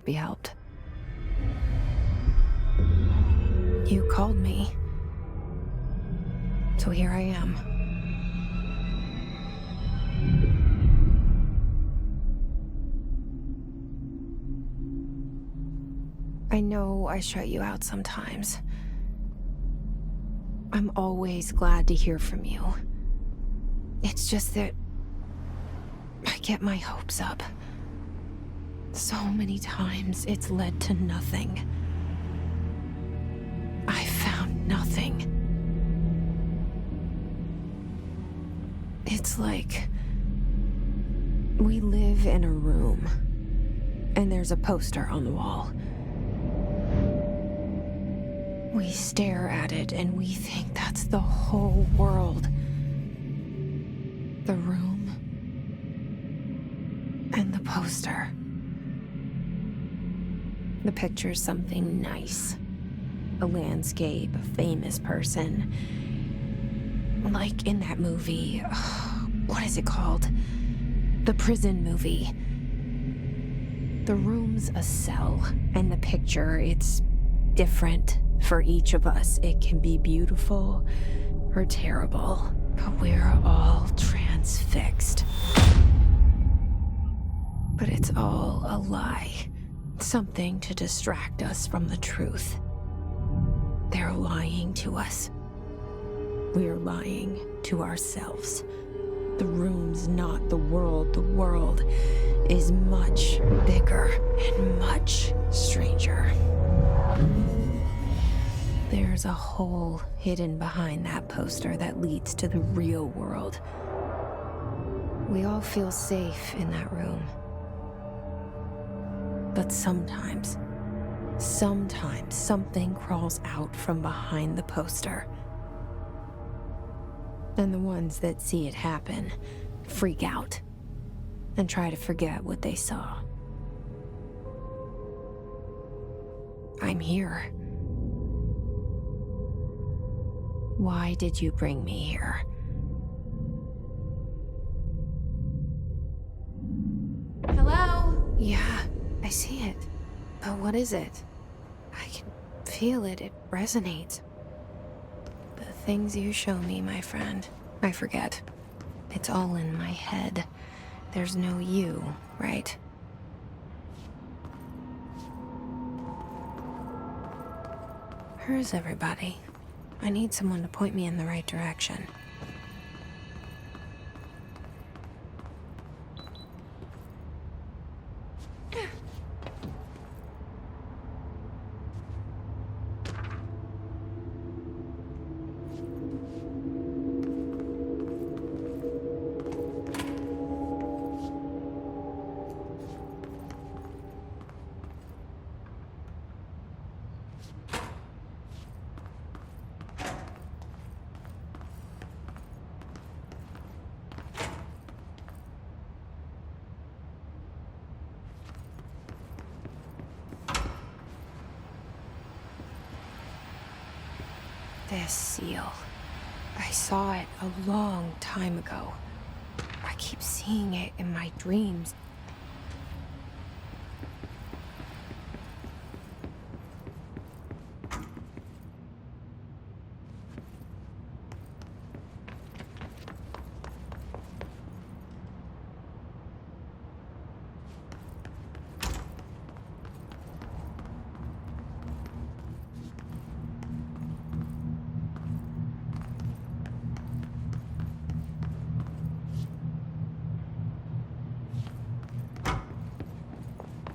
be helped. You called me. So here I am. I know I shut you out sometimes. I'm always glad to hear from you. It's just that I get my hopes up. So many times it's led to nothing. I found nothing. It's like we live in a room, and there's a poster on the wall. We stare at it and we think that's the whole world. The room and the poster. The picture's something nice. A landscape, a famous person. Like in that movie, what is it called? The prison movie. The room's a cell, and the picture, it's different for each of us. It can be beautiful or terrible, but we're all transfixed. But it's all a lie. Something to distract us from the truth. They're lying to us. We're lying to ourselves. The room's not the world. The world is much bigger and much stranger. There's a hole hidden behind that poster that leads to the real world. We all feel safe in that room. But sometimes something crawls out from behind the poster. And the ones that see it happen freak out and try to forget what they saw. I'm here. Why did you bring me here? Hello? Yeah, I see it. But what is it? I can feel it. It resonates. The things you show me, my friend, I forget. It's all in my head. There's no you, right? Where's everybody? I need someone to point me in the right direction. This seal. I saw it a long time ago. I keep seeing it in my dreams.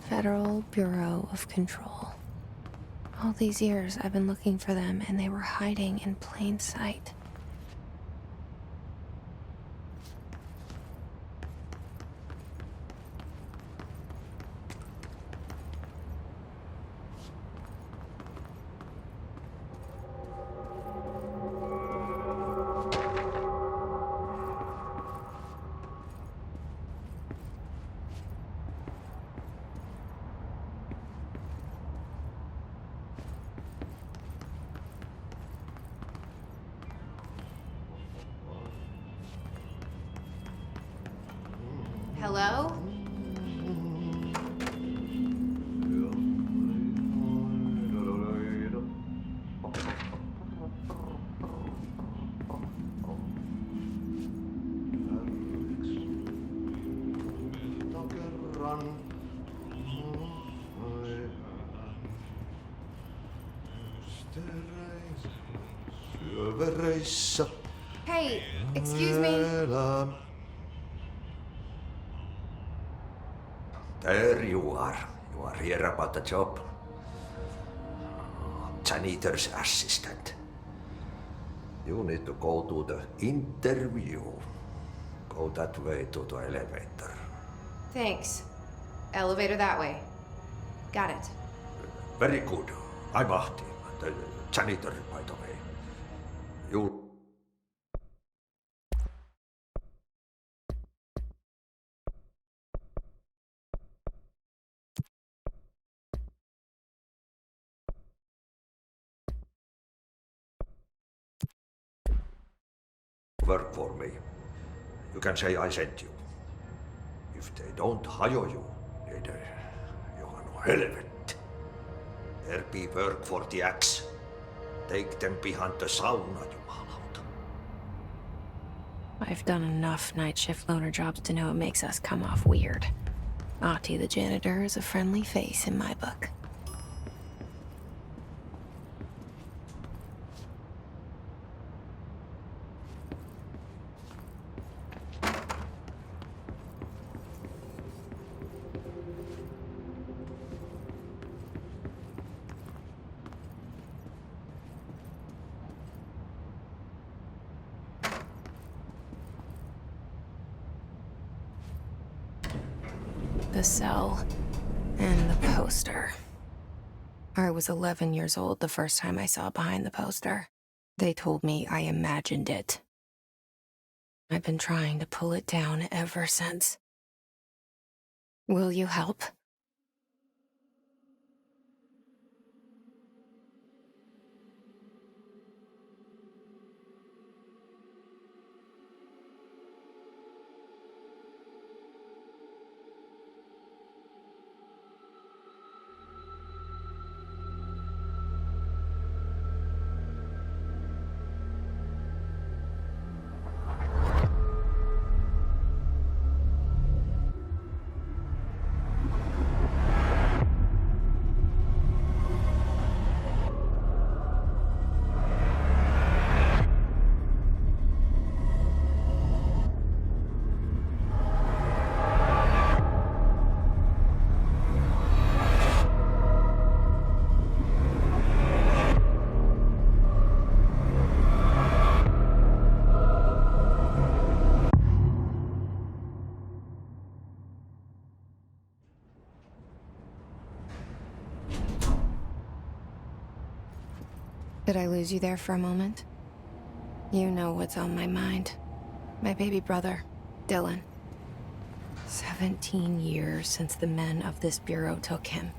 Federal Bureau of Control. All these years I've been looking for them, and they were hiding in plain sight. Hello? Vereissä Hey, excuse me. elää. There you are. You are here about the job. Janitor's assistant. You need to go to the interview. Go that way to the elevator. Thanks. Elevator that way. Got it. Very good. I'm Ahti, the janitor, by the way. You... work for me. You can say I sent you. If they don't hire you, niin Johan on helvet. There be work for the axe. Take them behind the sauna, jumalauta. I've done enough night shift loner jobs to know it makes us come off weird. Ahti the janitor is a friendly face in my book. The cell and the poster. I was 11 years old the first time I saw behind the poster. They told me I imagined it. I've been trying to pull it down ever since. Will you help? Did I lose you there for a moment? You know what's on my mind. My baby brother, Dylan. 17 years since the men of this bureau took him.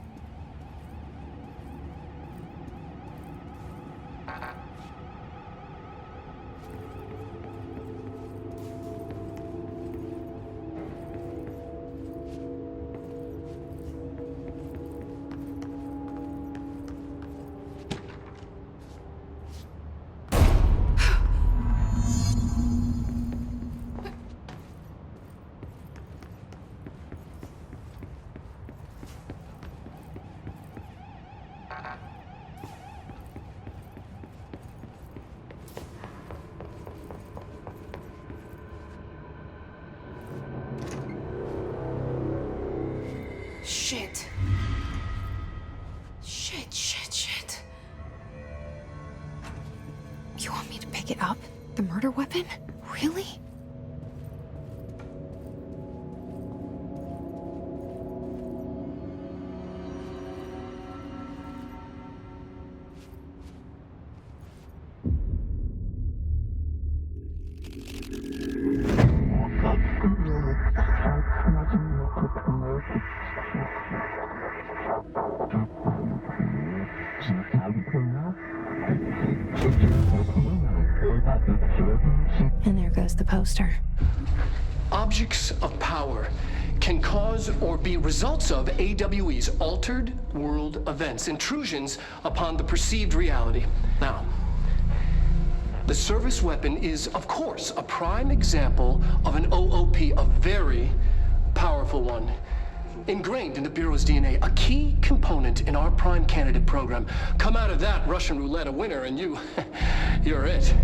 Shit. Shit. You want me to pick it up? The murder weapon? Really? And there goes the poster. Objects of power can cause or be results of AWE's altered world events, intrusions upon the perceived reality. Now, the service weapon is, of course, a prime example of an OOP, a very powerful one. ingrained in the Bureau's DNA, a key component in our prime candidate program. Come out of that Russian roulette a winner, and you're it.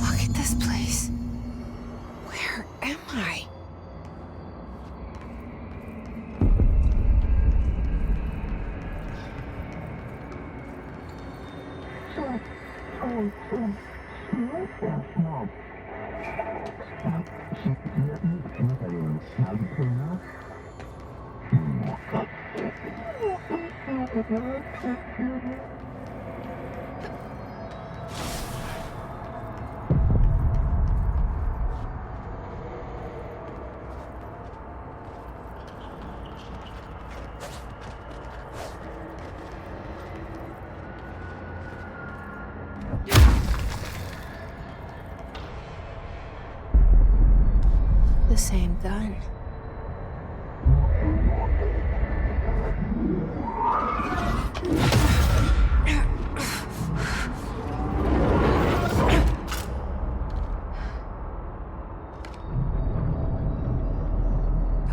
Look at this place. Where am I? The same gun.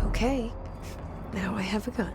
Okay, now I have a gun.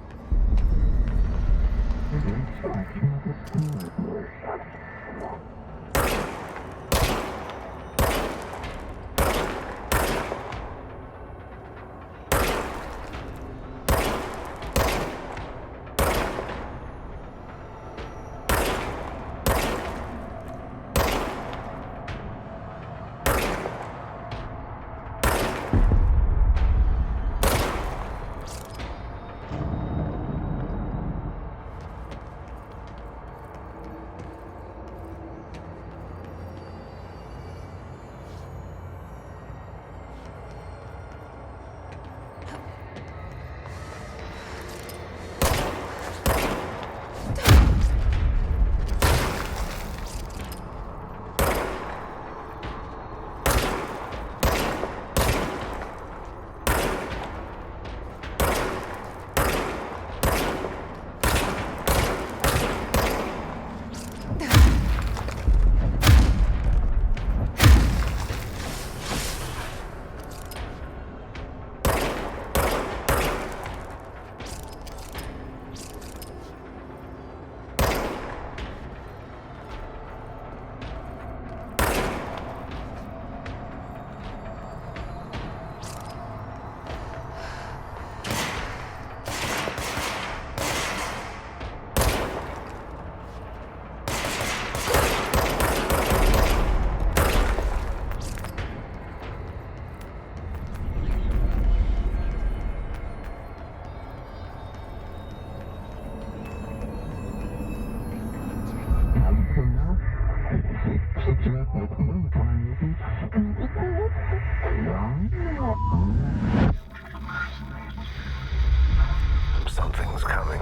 Something's coming.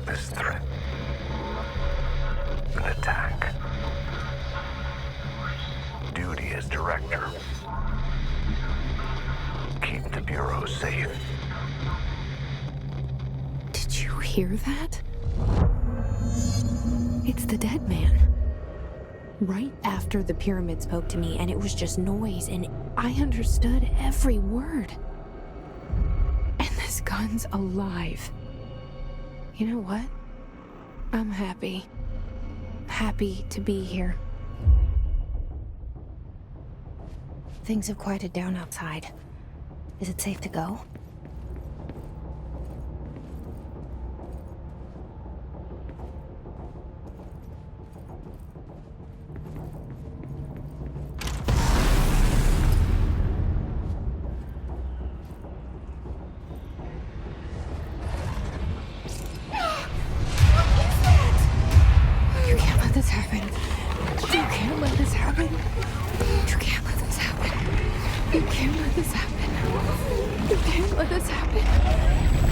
This threat. An attack. Duty as director. Keep the Bureau safe. Did you hear that? It's the dead man. Right after the pyramid spoke to me, and it was just noise, and I understood every word. And this gun's alive. You know what? I'm happy. Happy to be here. Things have quieted down outside. Is it safe to go? You can't let this happen. You can't let this happen. You can't let this happen. You can't let this happen. You can't let this happen.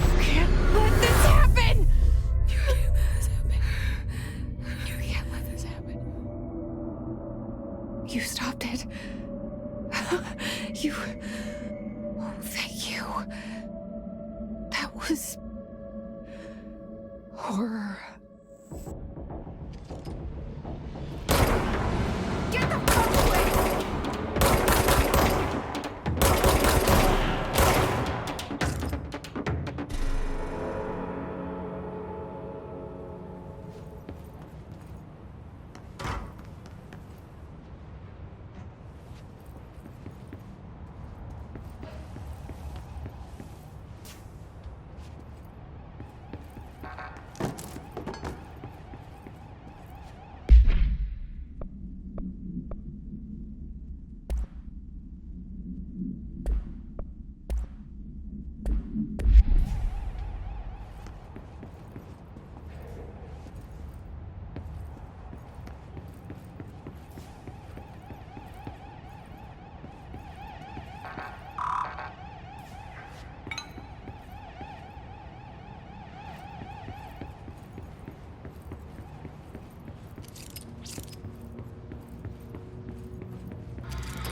You can't let this happen. You can't let this happen. You can't let this happen. You stopped it. You. Oh, thank you. That was horror Get the fuck away!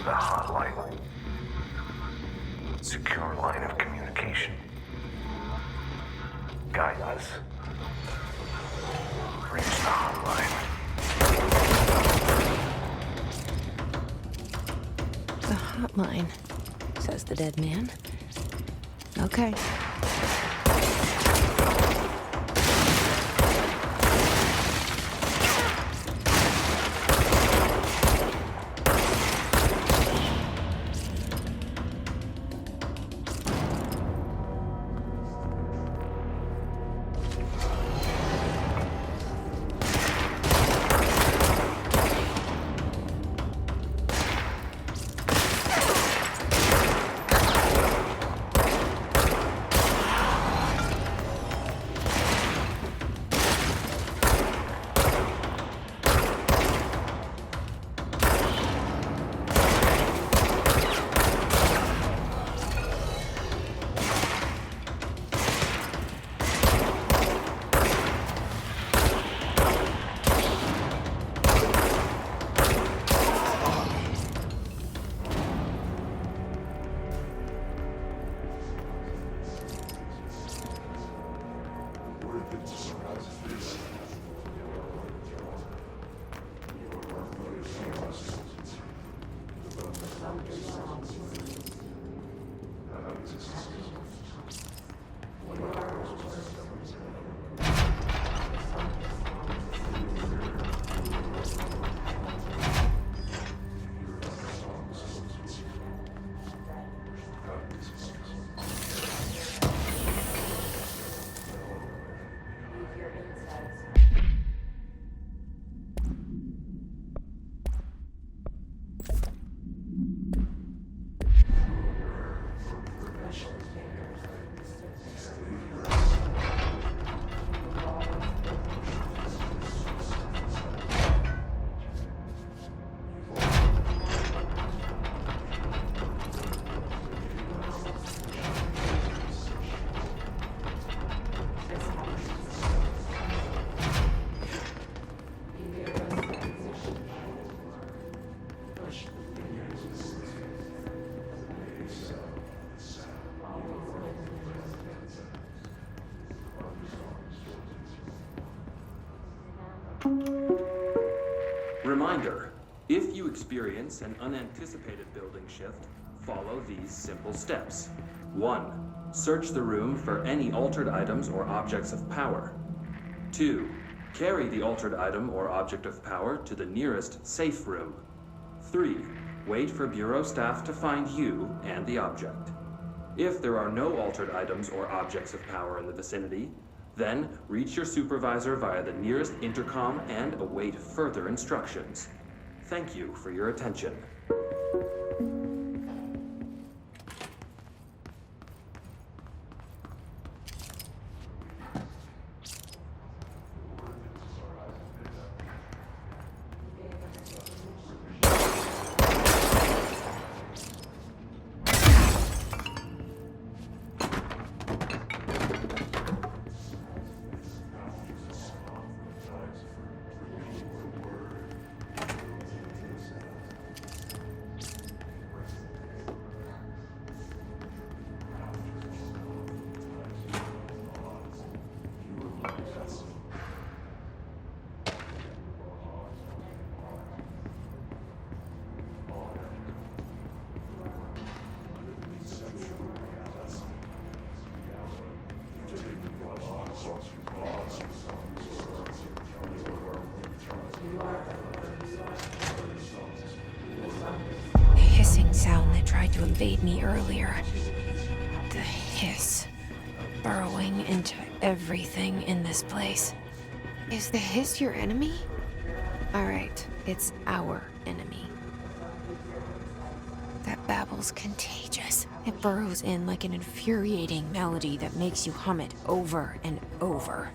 The hotline. Secure line of communication. Guidance. Reach the hotline. The hotline, says the dead man. Okay. Reminder, if you experience an unanticipated building shift, follow these simple steps. 1. Search the room for any altered items or objects of power. 2. Carry the altered item or object of power to the nearest safe room. 3. Wait for Bureau staff to find you and the object. If there are no altered items or objects of power in the vicinity, then reach your supervisor via the nearest intercom and await further instructions. Thank you for your attention. invade me earlier. The hiss. Burrowing into everything in this place. Is the hiss your enemy? Alright, it's our enemy. That babble's contagious. It burrows in like an infuriating melody that makes you hum it over and over.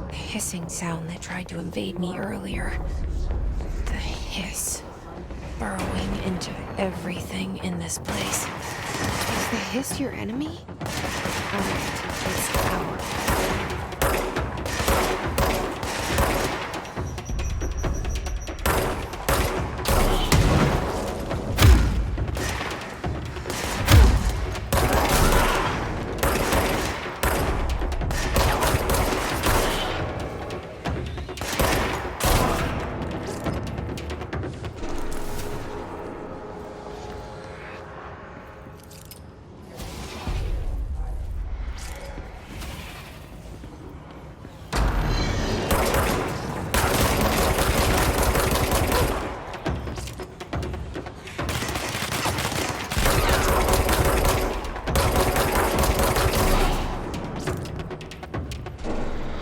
The hissing sound that tried to invade me earlier. The hiss. Burrowing into everything in this place. Is the hiss your enemy? Alright, it's our.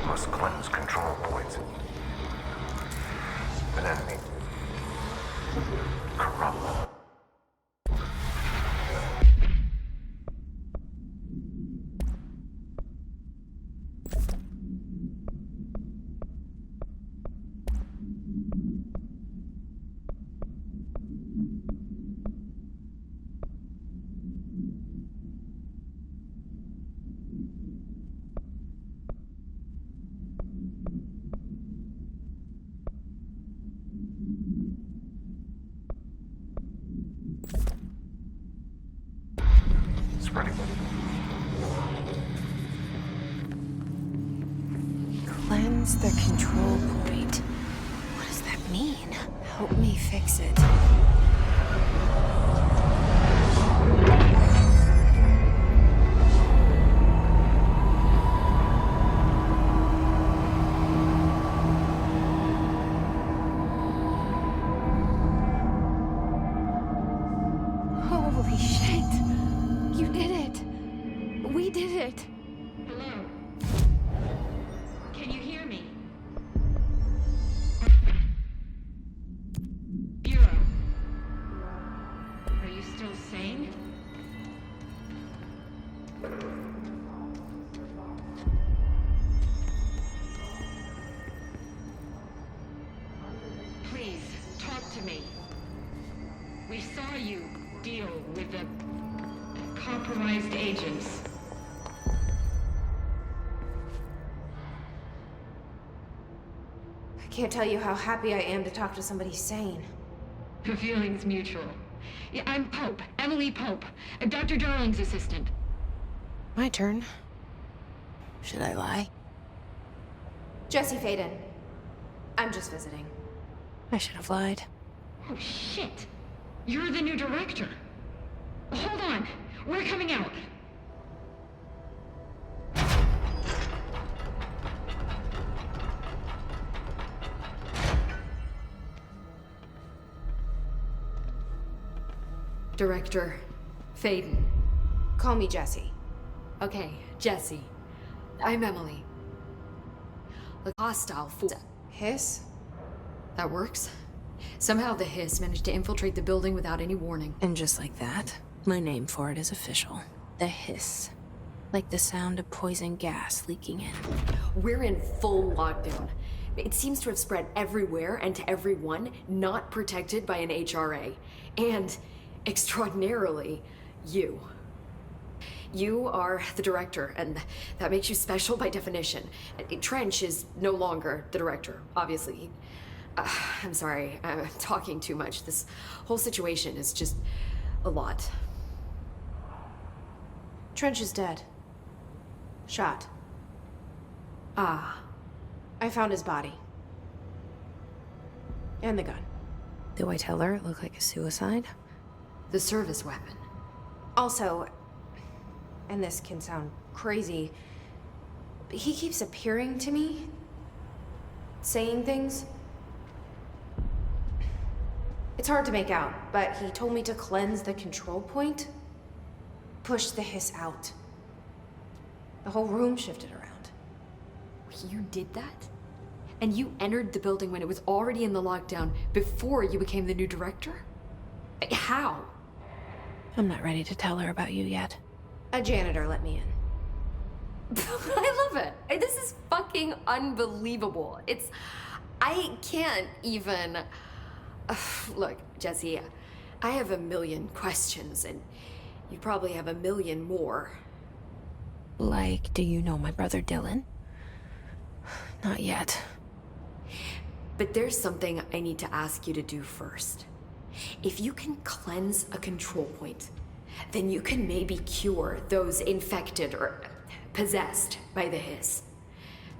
Must cleanse control points. An enemy. Corrupt. Spreading. Cleanse the control point. What does that mean? Help me fix it. Holy shit! You did it! We did it! Hello? Can you hear me? Bureau. Are you still sane? Please, talk to me. We saw you deal with the compromised agents. I can't tell you how happy I am to talk to somebody sane. The feeling's mutual. Yeah, I'm Pope, Emily Pope, Dr. Darling's assistant. My turn. Should I lie? Jesse Faden. I'm just visiting. I should have lied. Oh, shit. You're the new director. Hold on. We're coming out. Director Faden. Call me Jesse. Okay, Jesse. I'm Emily. The hostile fool. Hiss? That works. Somehow the Hiss managed to infiltrate the building without any warning. And just like that, my name for it is official. The hiss. Like the sound of poison gas leaking in. We're in full lockdown. It seems to have spread everywhere and to everyone not protected by an HRA. And, extraordinarily, you. You are the director, and that makes you special by definition. Trench is no longer the director, obviously. I'm sorry, I'm talking too much. This whole situation is just a lot. Trench is dead. Shot. Ah. I found his body. And the gun. Do I tell her it looked like a suicide? The service weapon. Also, and this can sound crazy, but he keeps appearing to me, saying things. It's hard to make out, but he told me to cleanse the control point, push the hiss out. The whole room shifted around. You did that? And you entered the building when it was already in the lockdown before you became the new director? How? I'm not ready to tell her about you yet. A janitor let me in. I love it. This is fucking unbelievable. I can't even... Look, Jesse, I have a million questions, and you probably have a million more. Like, do you know my brother Dylan? Not yet. But there's something I need to ask you to do first. If you can cleanse a control point, then you can maybe cure those infected or possessed by the hiss.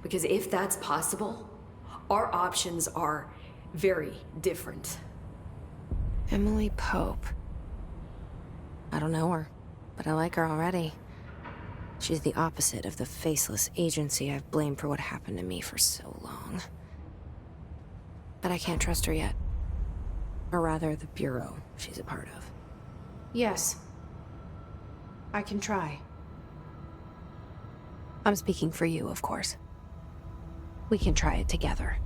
Because if that's possible, our options are very different. Emily Pope. I don't know her, but I like her already. She's the opposite of the faceless agency I've blamed for what happened to me for so long. But I can't trust her yet. Or rather, the bureau she's a part of. Yes. I can try. I'm speaking for you, of course. We can try it together.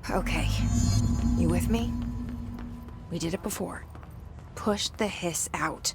Okay. You with me? We did it before. Push the hiss out.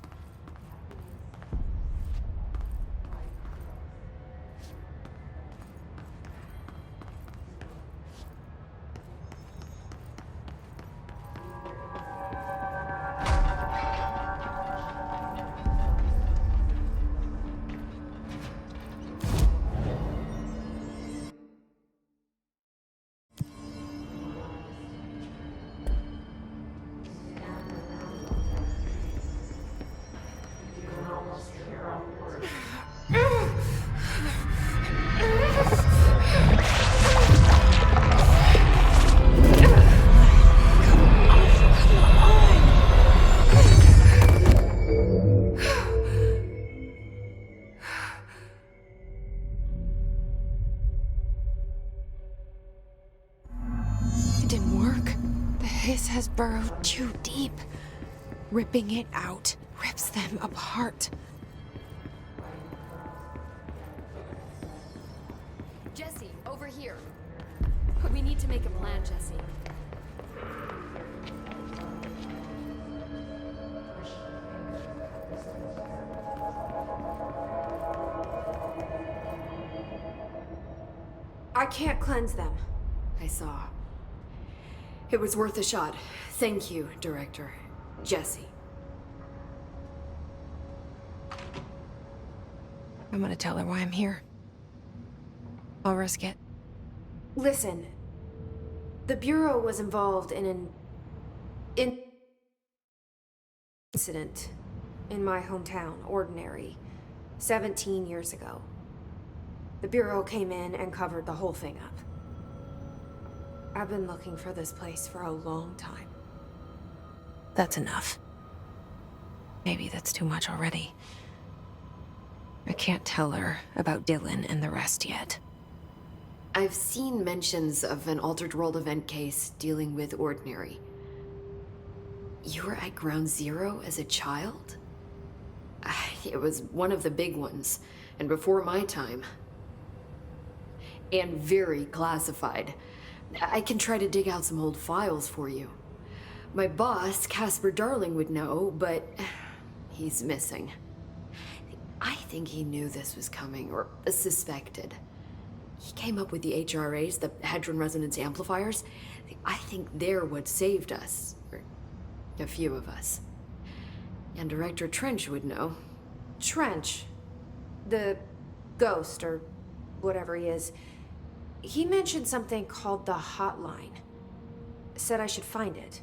Has burrowed too deep. Ripping it out rips them apart. Jesse, over here. We need to make a plan, Jesse. I can't cleanse them. I saw. It was worth a shot. Thank you, Director. Jesse. I'm gonna tell her why I'm here. I'll risk it. Listen, The Bureau was involved in an incident in my hometown, Ordinary, 17 years ago. The Bureau came in and covered the whole thing up. I've been looking for this place for a long time. That's enough. Maybe that's too much already. I can't tell her about Dylan and the rest yet. I've seen mentions of an Altered World event case dealing with Ordinary. You were at Ground Zero as a child? It was one of the big ones, and before my time. And very classified. I can try to dig out some old files for you. My boss, Casper Darling, would know, but he's missing. I think he knew this was coming, or suspected. He came up with the HRAs, the Hadron Resonance Amplifiers. I think they're what saved us. Or a few of us. And Director Trench would know. Trench, the ghost, or whatever he is, he mentioned something called the Hotline. Said I should find it.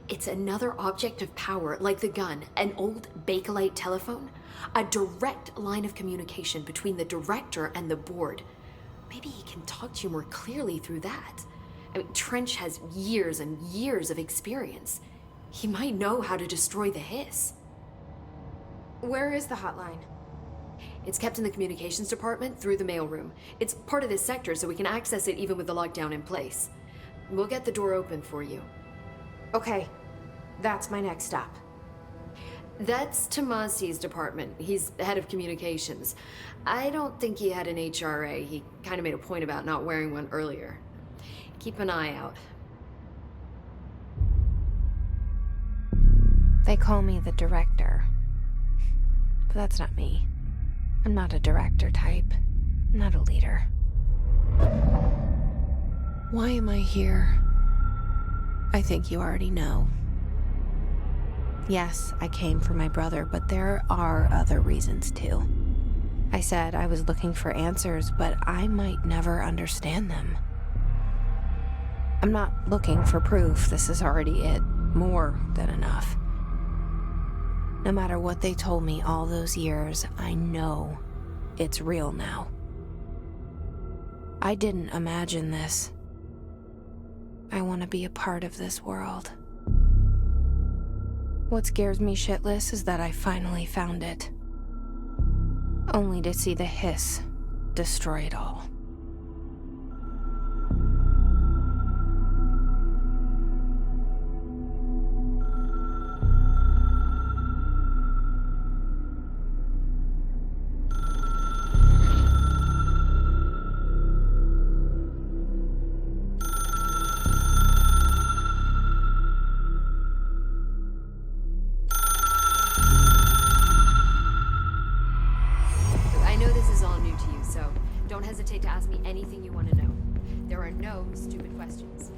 It's another object of power, like the gun, an old Bakelite telephone. A direct line of communication between the director and the board. Maybe he can talk to you more clearly through that. I mean, Trench has years and years of experience. He might know how to destroy the Hiss. Where is the Hotline? It's kept in the communications department through the mailroom. It's part of this sector, so we can access it even with the lockdown in place. We'll get the door open for you. Okay, that's my next stop. That's Tomasi's department. He's the head of communications. I don't think he had an HRA. He kind of made a point about not wearing one earlier. Keep an eye out. They call me the director. But that's not me. I'm not a director type. I'm not a leader. Why am I here? I think you already know. Yes, I came for my brother, but there are other reasons too. I said I was looking for answers, but I might never understand them. I'm not looking for proof. This is already it. More than enough. No matter what they told me all those years, I know it's real now. I didn't imagine this. I want to be a part of this world. What scares me shitless is that I finally found it. Only to see the Hiss destroy it all. I know this is all new to you, so don't hesitate to ask me anything you want to know. There are no stupid questions.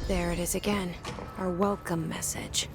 There it is again. Our welcome message.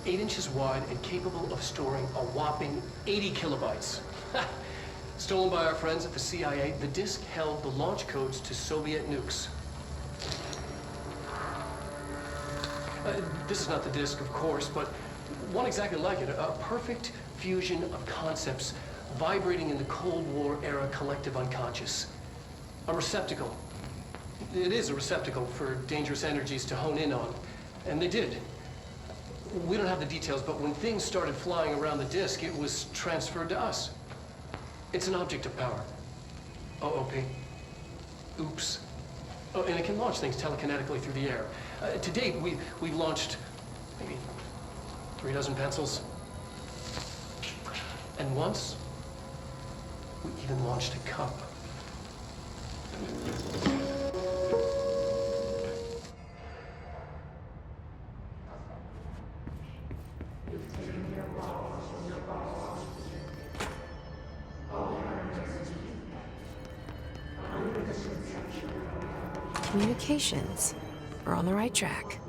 8 inches wide and capable of storing a whopping 80 kilobytes. Stolen by our friends at the CIA, the disk held the launch codes to Soviet nukes. This is not the disk, of course, but one exactly like it. A perfect fusion of concepts vibrating in the Cold War era collective unconscious. A receptacle. It is a receptacle for dangerous energies to hone in on. And they did. We don't have the details, but when things started flying around the disk, it was transferred to us. It's an object of power. OOP. Oops. Oh, and it can launch things telekinetically through the air. To date, we've launched maybe 3 dozen pencils. And once, we even launched a cup. Communications. We're on the right track.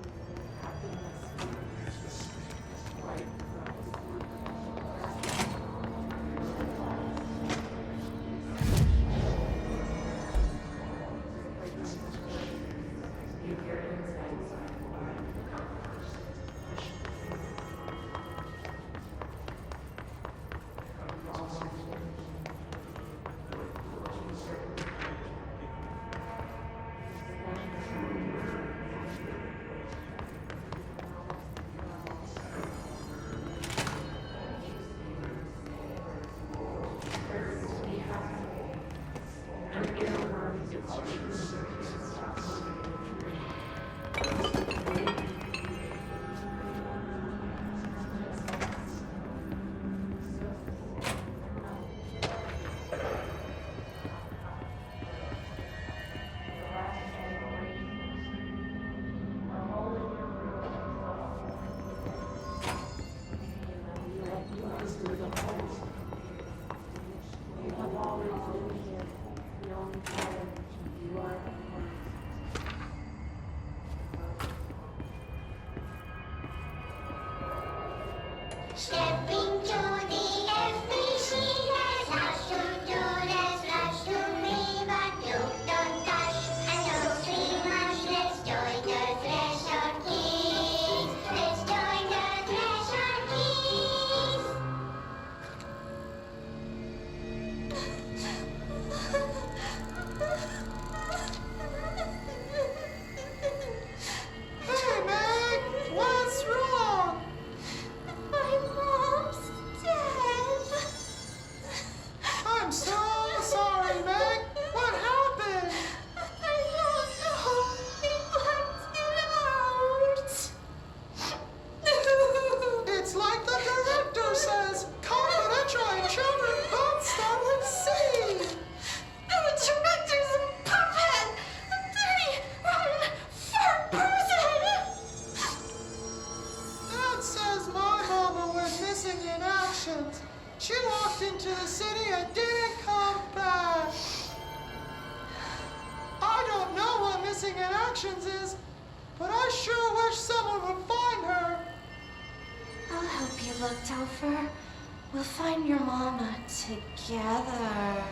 Stepping to the FBC, there's house to do, there's lots to read, but you don't touch, and don't too much. Let's join the Threshold Kids. Let's join the Threshold Kids. Hey, Meg! What's wrong? My mom's dead. I'm so sorry, Meg. What happened? I don't know. They blacked it out. It's like the director says. Confidential and children don't start at sea. The director's a puppet! A dirty, rotten, fat person! Dad says my mama went missing in action. She walked into the city and didn't come back. I don't know what missing in actions is, but I sure wish someone would find her. I'll help you look, Telfer. We'll find your mama together.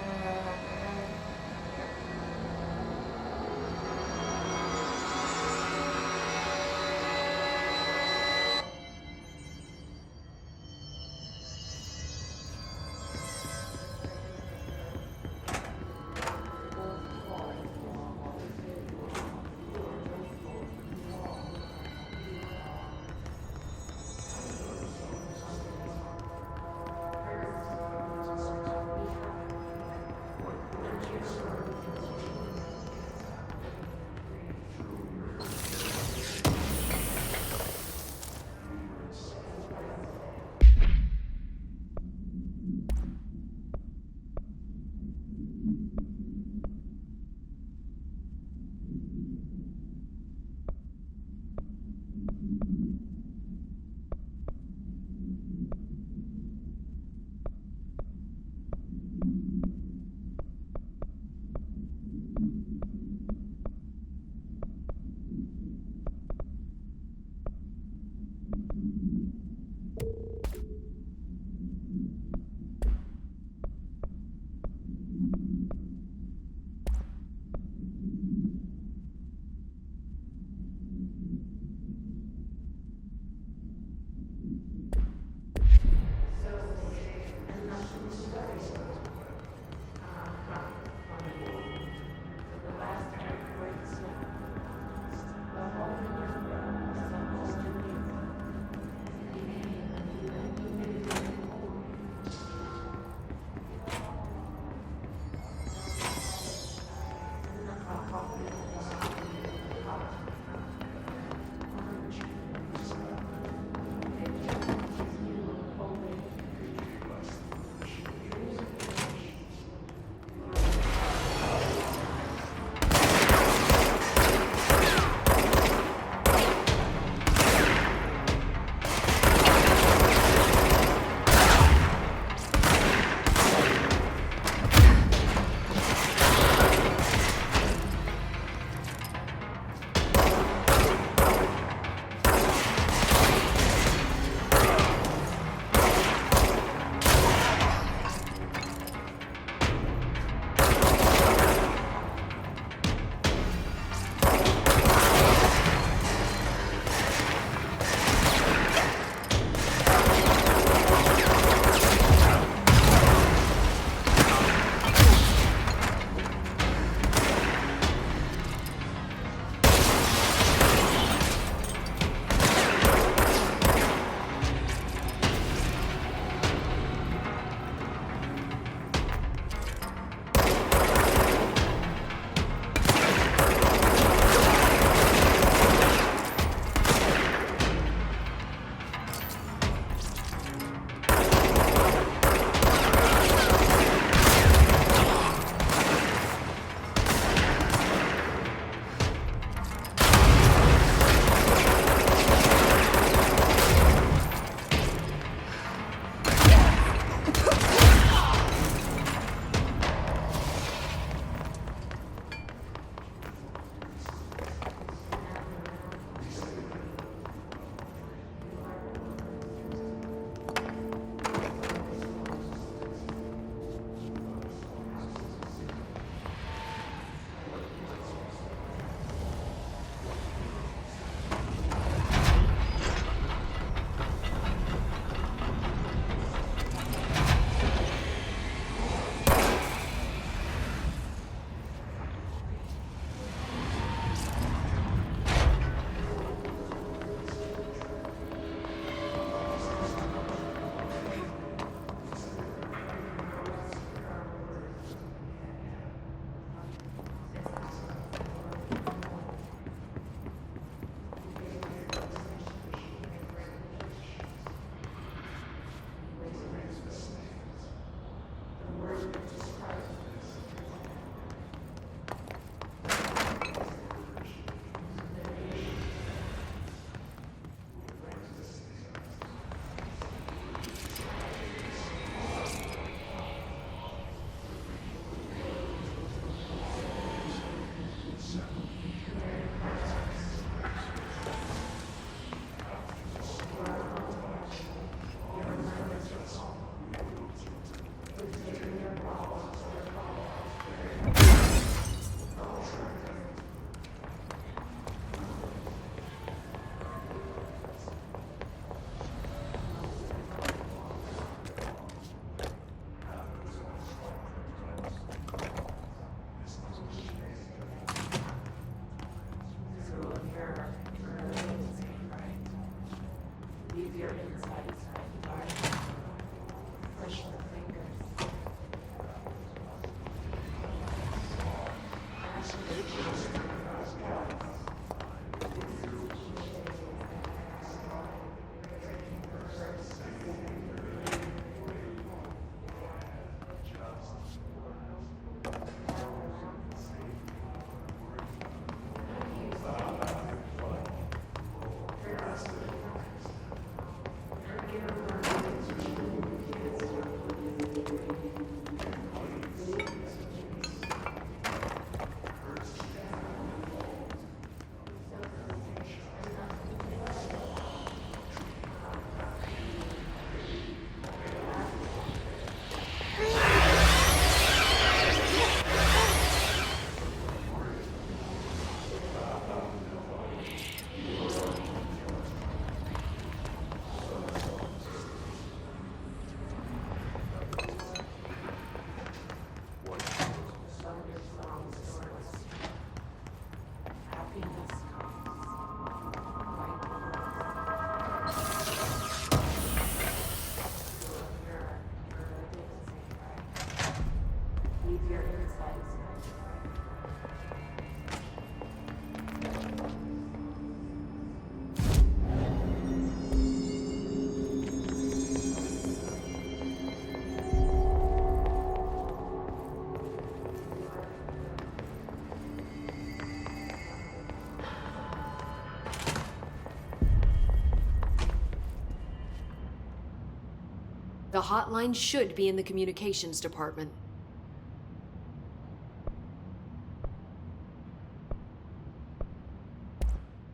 The hotline should be in the communications department.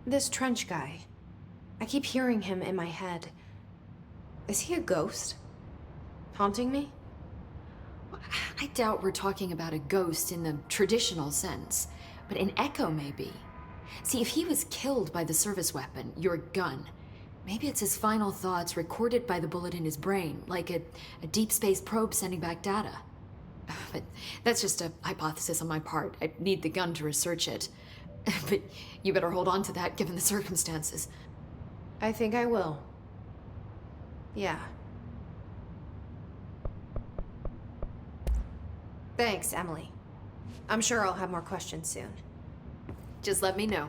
This Trench guy. I keep hearing him in my head. Is he a ghost? Haunting me? I doubt we're talking about a ghost in the traditional sense, but an echo maybe. See, if he was killed by the service weapon, your gun, maybe it's his final thoughts recorded by the bullet in his brain, like a deep space probe sending back data. But that's just a hypothesis on my part. I need the gun to research it. But you better hold on to that given the circumstances. I think I will. Yeah. Thanks, Emily. I'm sure I'll have more questions soon. Just let me know.